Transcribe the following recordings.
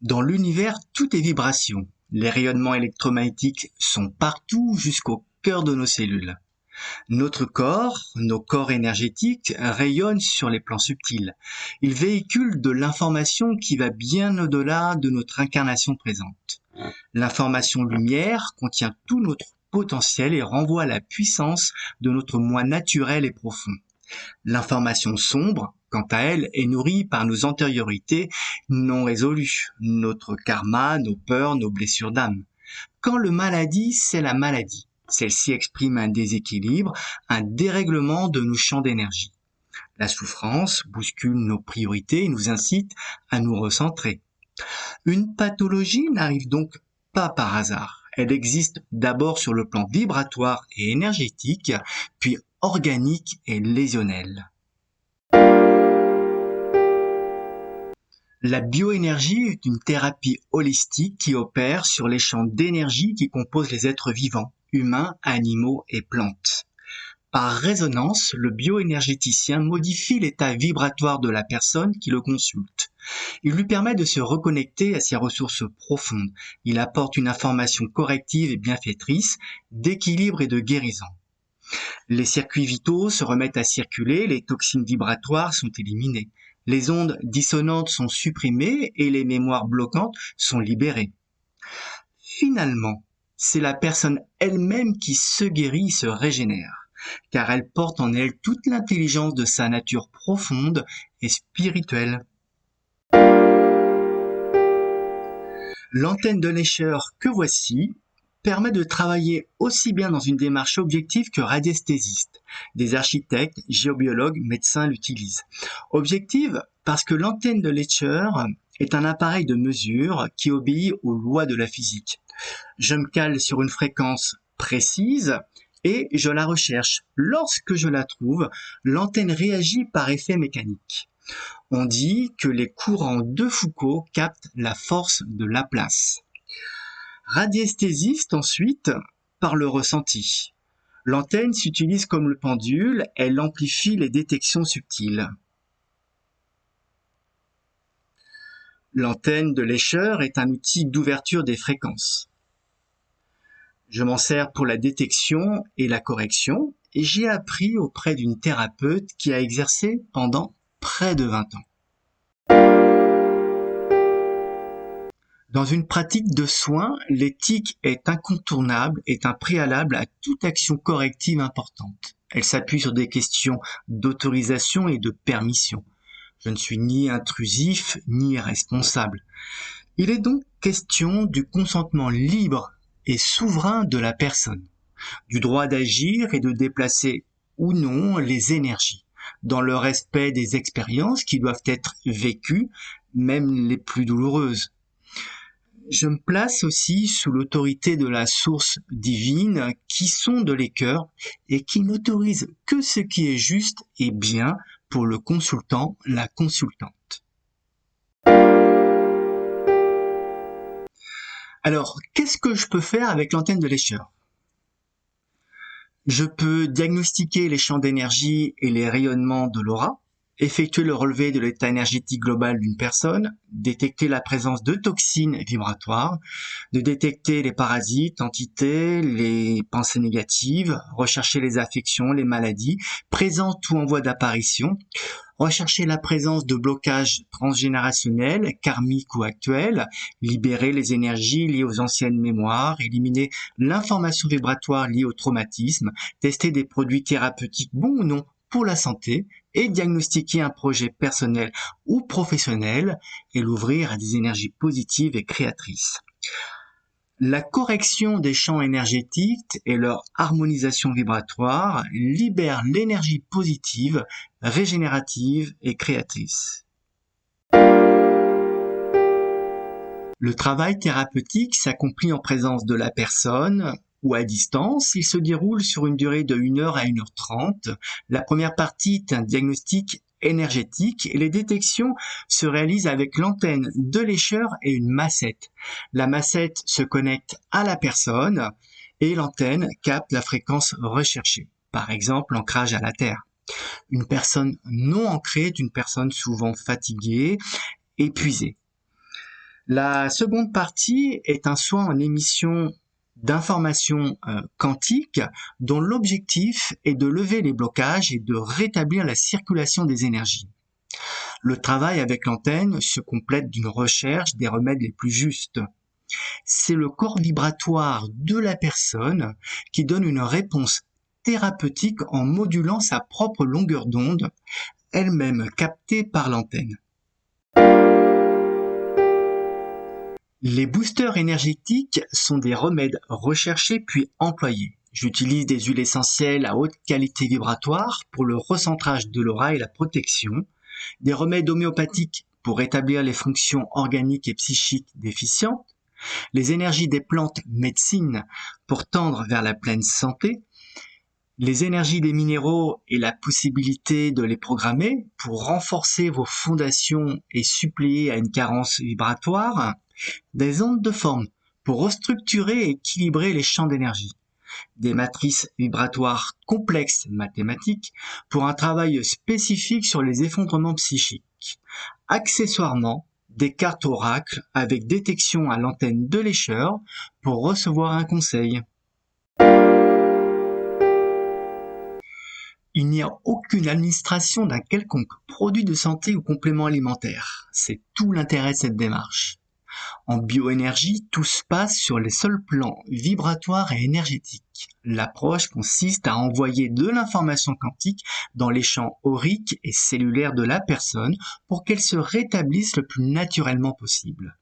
Dans l'univers, tout est vibration. Les rayonnements électromagnétiques sont partout jusqu'au cœur de nos cellules. Notre corps, nos corps énergétiques, rayonnent sur les plans subtils. Ils véhiculent de l'information qui va bien au-delà de notre incarnation présente. L'information lumière contient tout notre potentiel et renvoie à la puissance de notre moi naturel et profond. L'information sombre, quant à elle, est nourrie par nos antériorités non résolues, notre karma, nos peurs, nos blessures d'âme. Quand le mal a dit, c'est la maladie. Celle-ci exprime un déséquilibre, un dérèglement de nos champs d'énergie. La souffrance bouscule nos priorités et nous incite à nous recentrer. Une pathologie n'arrive donc pas par hasard. Elle existe d'abord sur le plan vibratoire et énergétique, puis organique et lésionnel. La bioénergie est une thérapie holistique qui opère sur les champs d'énergie qui composent les êtres vivants, humains, animaux et plantes. Par résonance, le bioénergéticien modifie l'état vibratoire de la personne qui le consulte. Il lui permet de se reconnecter à ses ressources profondes. Il apporte une information corrective et bienfaitrice, d'équilibre et de guérison. Les circuits vitaux se remettent à circuler, les toxines vibratoires sont éliminées. Les ondes dissonantes sont supprimées et les mémoires bloquantes sont libérées. Finalement, c'est la personne elle-même qui se guérit, se régénère, car elle porte en elle toute l'intelligence de sa nature profonde et spirituelle. L'antenne de Lecher que voici permet de travailler aussi bien dans une démarche objective que radiesthésiste. Des architectes, géobiologues, médecins l'utilisent. Objective parce que l'antenne de Lecher est un appareil de mesure qui obéit aux lois de la physique. Je me cale sur une fréquence précise et je la recherche. Lorsque je la trouve, l'antenne réagit par effet mécanique. On dit que les courants de Foucault captent la force de Laplace. Radiesthésiste ensuite par le ressenti. L'antenne s'utilise comme le pendule, elle amplifie les détections subtiles. L'antenne de Lecher est un outil d'ouverture des fréquences. Je m'en sers pour la détection et la correction et j'ai appris auprès d'une thérapeute qui a exercé pendant près de 20 ans. Dans une pratique de soins, l'éthique est incontournable, est un préalable à toute action corrective importante. Elle s'appuie sur des questions d'autorisation et de permission. Je ne suis ni intrusif ni irresponsable. Il est donc question du consentement libre et souverain de la personne, du droit d'agir et de déplacer ou non les énergies, dans le respect des expériences qui doivent être vécues, même les plus douloureuses. Je me place aussi sous l'autorité de la source divine qui sonde les cœurs et qui n'autorise que ce qui est juste et bien pour le consultant, la consultante. Alors, qu'est-ce que je peux faire avec l'antenne de Lecher ? Je peux diagnostiquer les champs d'énergie et les rayonnements de l'aura, effectuer le relevé de l'état énergétique global d'une personne, détecter la présence de toxines vibratoires, de détecter les parasites, entités, les pensées négatives, rechercher les affections, les maladies, présentes ou en voie d'apparition, rechercher la présence de blocages transgénérationnels, karmiques ou actuels, libérer les énergies liées aux anciennes mémoires, éliminer l'information vibratoire liée au traumatisme, tester des produits thérapeutiques bons ou non pour la santé et diagnostiquer un projet personnel ou professionnel et l'ouvrir à des énergies positives et créatrices. La correction des champs énergétiques et leur harmonisation vibratoire libèrent l'énergie positive, régénérative et créatrice. Le travail thérapeutique s'accomplit en présence de la personne ou à distance. Il se déroule sur une durée de 1h à 1h30. La première partie est un diagnostic énergétique et les détections se réalisent avec l'antenne de Lecher et une massette. La massette se connecte à la personne et l'antenne capte la fréquence recherchée. Par exemple, l'ancrage à la terre. Une personne non ancrée est une personne souvent fatiguée, épuisée. La seconde partie est un soin en émission d'informations quantiques dont l'objectif est de lever les blocages et de rétablir la circulation des énergies. Le travail avec l'antenne se complète d'une recherche des remèdes les plus justes. C'est le corps vibratoire de la personne qui donne une réponse thérapeutique en modulant sa propre longueur d'onde, elle-même captée par l'antenne. Les boosters énergétiques sont des remèdes recherchés puis employés. J'utilise des huiles essentielles à haute qualité vibratoire pour le recentrage de l'aura et la protection, des remèdes homéopathiques pour rétablir les fonctions organiques et psychiques déficientes, les énergies des plantes médecines pour tendre vers la pleine santé, les énergies des minéraux et la possibilité de les programmer pour renforcer vos fondations et suppléer à une carence vibratoire, des ondes de forme pour restructurer et équilibrer les champs d'énergie, des matrices vibratoires complexes mathématiques pour un travail spécifique sur les effondrements psychiques, accessoirement des cartes oracles avec détection à l'antenne de l'écheur pour recevoir un conseil. Il n'y a aucune administration d'un quelconque produit de santé ou complément alimentaire. C'est tout l'intérêt de cette démarche. En bioénergie, tout se passe sur les seuls plans vibratoires et énergétiques. L'approche consiste à envoyer de l'information quantique dans les champs auriques et cellulaires de la personne pour qu'elle se rétablisse le plus naturellement possible.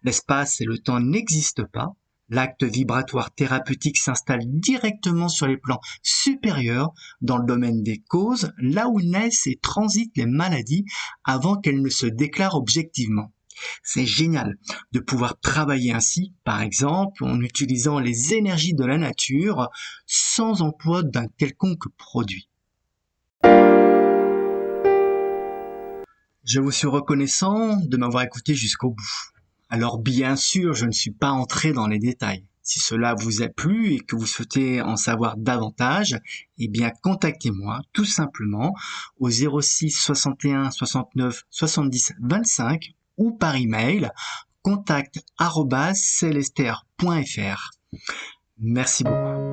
L'espace et le temps n'existent pas. L'acte vibratoire thérapeutique s'installe directement sur les plans supérieurs dans le domaine des causes, là où naissent et transitent les maladies avant qu'elles ne se déclarent objectivement. C'est génial de pouvoir travailler ainsi, par exemple, en utilisant les énergies de la nature sans emploi d'un quelconque produit. Je vous suis reconnaissant de m'avoir écouté jusqu'au bout. Alors bien sûr, je ne suis pas entré dans les détails. Si cela vous a plu et que vous souhaitez en savoir davantage, eh bien contactez-moi tout simplement au 06 61 69 70 25 ou par email contact@celester.fr. Merci beaucoup.